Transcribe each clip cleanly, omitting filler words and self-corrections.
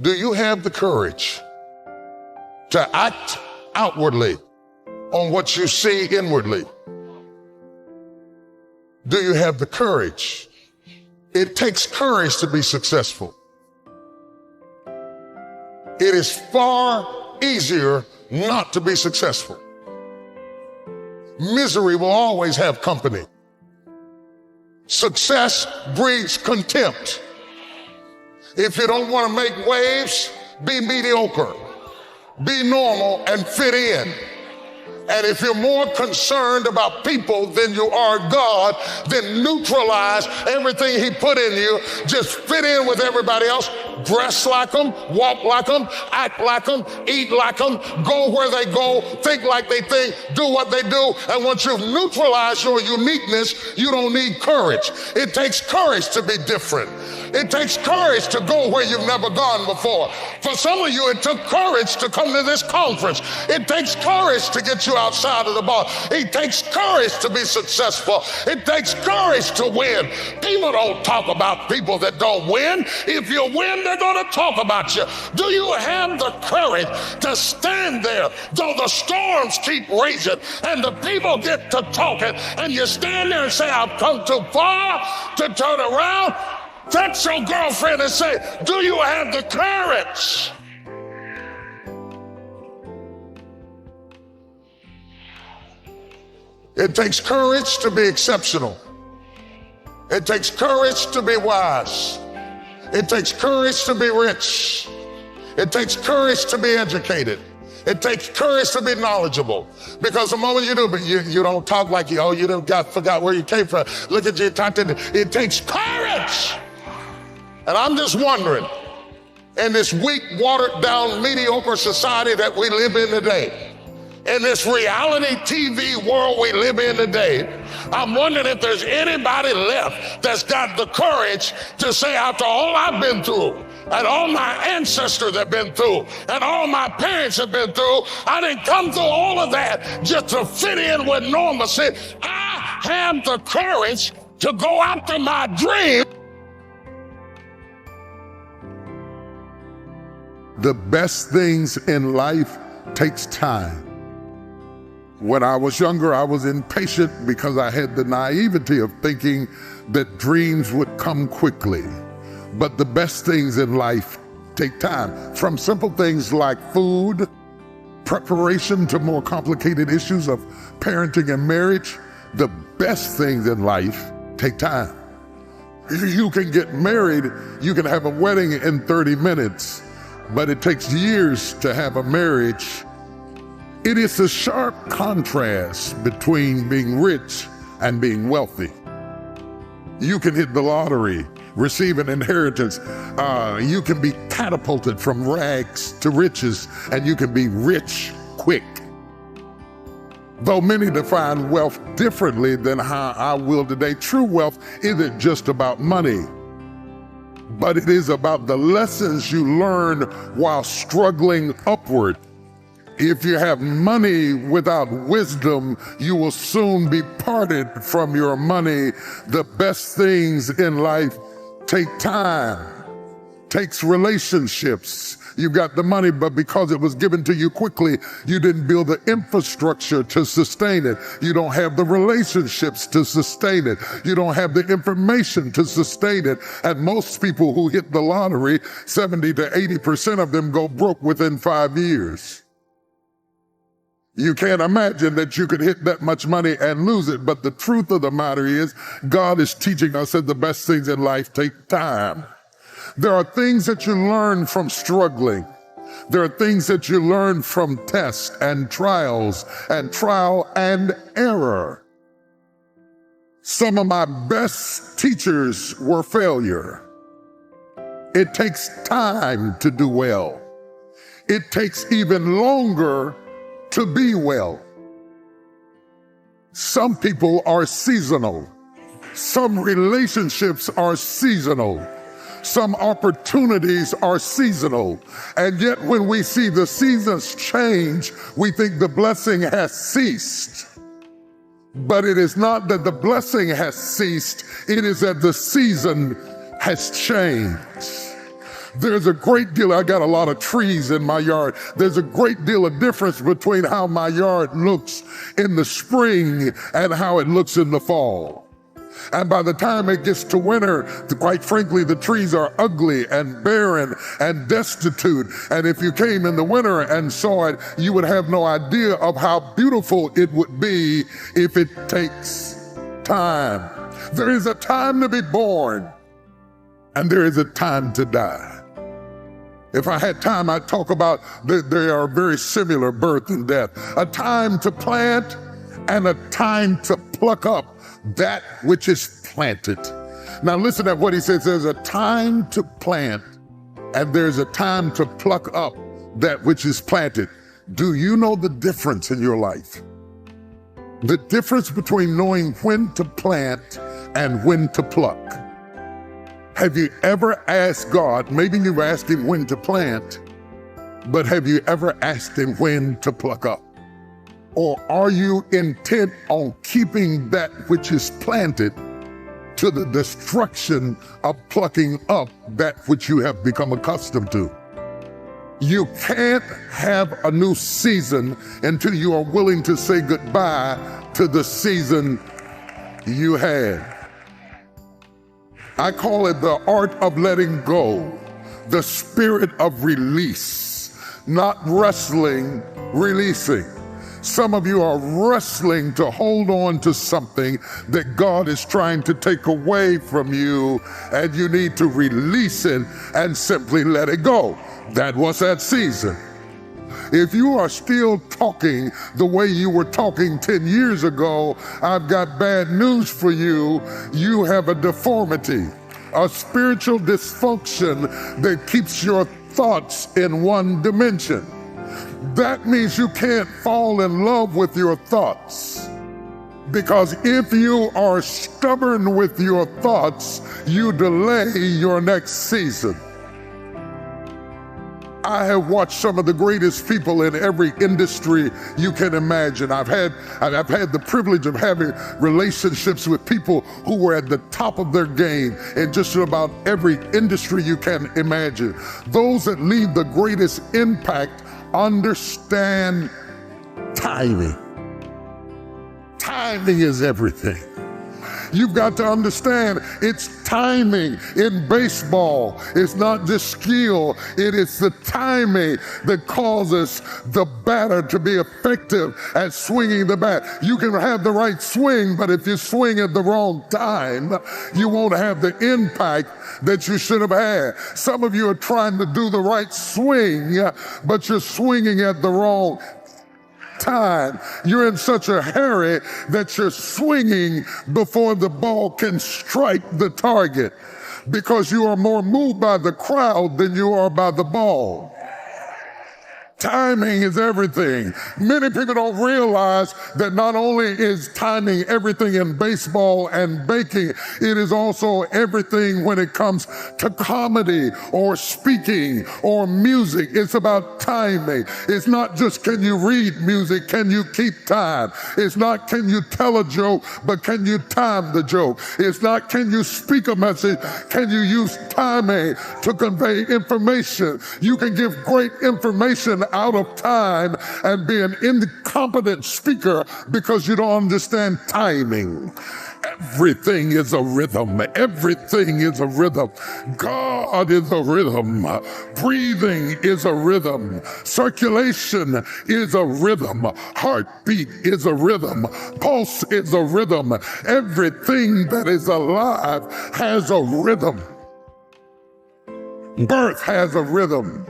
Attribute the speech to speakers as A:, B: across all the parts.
A: Do you have the courage to act outwardly on what you see inwardly? Do you have the courage? It takes courage to be successful. It is far easier not to be successful. Misery will always have company. Success breeds contempt. If you don't want to make waves, be mediocre. Be normal and fit in. And if you're more concerned about people than you are God, then neutralize everything He put in you. Just fit in with everybody else. Dress like them, walk like them, act like them, eat like them, go where they go, think like they think, do what they do. And once you've neutralized your uniqueness, you don't need courage. It takes courage to be different. It takes courage to go where you've never gone before. For some of you, it took courage to come to this conference. It takes courage to get you outside of the bar. It takes courage to be successful. It takes courage to win. People don't talk about people that don't win. If you win, they're going to talk about you. Do you have the courage to stand there though the storms keep raging and the people get to talking and you stand there and say, I've come too far to turn around? Text your girlfriend and say, do you have the courage? It takes courage to be exceptional. It takes courage to be wise. It takes courage to be rich. It takes courage to be educated. It takes courage to be knowledgeable. Because the moment you do, but you don't talk like you forgot where you came from. Look at you talking. It takes courage. And I'm just wondering, in this weak, watered down, mediocre society that we live in today, in this reality TV world we live in today, I'm wondering if there's anybody left that's got the courage to say, after all I've been through, and all my ancestors have been through, and all my parents have been through, I didn't come through all of that just to fit in with normalcy. I have the courage to go after my dream.
B: The best things in life takes time. When I was younger, I was impatient because I had the naivety of thinking that dreams would come quickly. But the best things in life take time. From simple things like food, preparation, to more complicated issues of parenting and marriage, the best things in life take time. You can get married, you can have a wedding in 30 minutes, but it takes years to have a marriage. It is a sharp contrast between being rich and being wealthy. You can hit the lottery, receive an inheritance. You can be catapulted from rags to riches, and you can be rich quick. Though many define wealth differently than how I will today, true wealth isn't just about money, but it is about the lessons you learn while struggling upward. If you have money without wisdom, you will soon be parted from your money. The best things in life take time, takes relationships. You got the money, but because it was given to you quickly, you didn't build the infrastructure to sustain it. You don't have the relationships to sustain it. You don't have the information to sustain it. And most people who hit the lottery, 70 to 80% of them go broke within 5 years. You can't imagine that you could hit that much money and lose it. But the truth of the matter is, God is teaching us that the best things in life take time. There are things that you learn from struggling. There are things that you learn from tests and trials and trial and error. Some of my best teachers were failure. It takes time to do well. It takes even longer to be well. Some people are seasonal. Some relationships are seasonal. Some opportunities are seasonal. And yet when we see the seasons change, we think the blessing has ceased. But it is not that the blessing has ceased. It is that the season has changed. There's a great deal, I got a lot of trees in my yard. There's a great deal of difference between how my yard looks in the spring and how it looks in the fall. And by the time it gets to winter, quite frankly, the trees are ugly and barren and destitute. And if you came in the winter and saw it, you would have no idea of how beautiful it would be if it takes time. There is a time to be born, and there is a time to die. If I had time, I'd talk about they are very similar, birth and death. A time to plant and a time to pluck up that which is planted. Now listen at what he says. There's a time to plant and there's a time to pluck up that which is planted. Do you know the difference in your life? The difference between knowing when to plant and when to pluck. Have you ever asked God, maybe you've asked him when to plant, but have you ever asked him when to pluck up? Or are you intent on keeping that which is planted to the destruction of plucking up that which you have become accustomed to? You can't have a new season until you are willing to say goodbye to the season you had. I call it the art of letting go, the spirit of release, not wrestling, releasing. Some of you are wrestling to hold on to something that God is trying to take away from you, and you need to release it and simply let it go. That was that season. If you are still talking the way you were talking 10 years ago, I've got bad news for you. You have a deformity, a spiritual dysfunction that keeps your thoughts in one dimension. That means you can't fall in love with your thoughts. Because if you are stubborn with your thoughts, you delay your next season. I have watched some of the greatest people in every industry you can imagine. I've had the privilege of having relationships with people who were at the top of their game in just about every industry you can imagine. Those that leave the greatest impact understand timing. Timing is everything. You've got to understand it's timing in baseball. It's not just skill. It is the timing that causes the batter to be effective at swinging the bat. You can have the right swing, but if you swing at the wrong time, you won't have the impact that you should have had. Some of you are trying to do the right swing, but you're swinging at the wrong time. You're in such a hurry that you're swinging before the ball can strike the target because you are more moved by the crowd than you are by the ball. Timing is everything. Many people don't realize that not only is timing everything in baseball and baking, it is also everything when it comes to comedy or speaking or music. It's about timing. It's not just can you read music, can you keep time? It's not can you tell a joke, but can you time the joke? It's not can you speak a message, can you use timing to convey information? You can give great information out of time and be an incompetent speaker because you don't understand timing. Everything is a rhythm. Everything is a rhythm. God is a rhythm. Breathing is a rhythm. Circulation is a rhythm. Heartbeat is a rhythm. Pulse is a rhythm. Everything that is alive has a rhythm. Birth has a rhythm.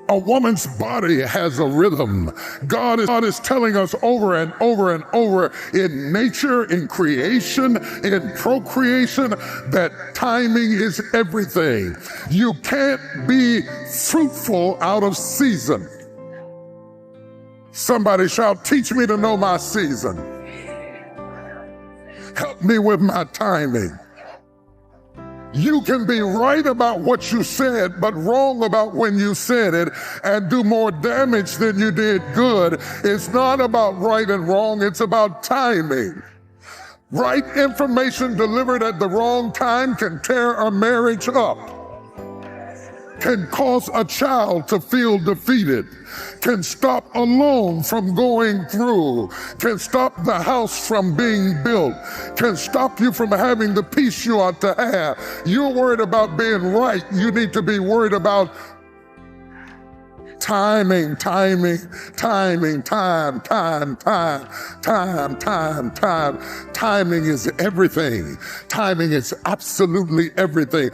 B: A woman's body has a rhythm. God is telling us over and over and over in nature, in creation, in procreation, that timing is everything. You can't be fruitful out of season. Somebody shout, teach me to know my season. Help me with my timing. You can be right about what you said, but wrong about when you said it and do more damage than you did good. It's not about right and wrong, it's about timing. Right information delivered at the wrong time can tear a marriage up. can cause a child to feel defeated, can stop a loan from going through, can stop the house from being built, can stop you from having the peace you ought to have. You're worried about being right. You need to be worried about timing. Timing is everything. Timing is absolutely everything.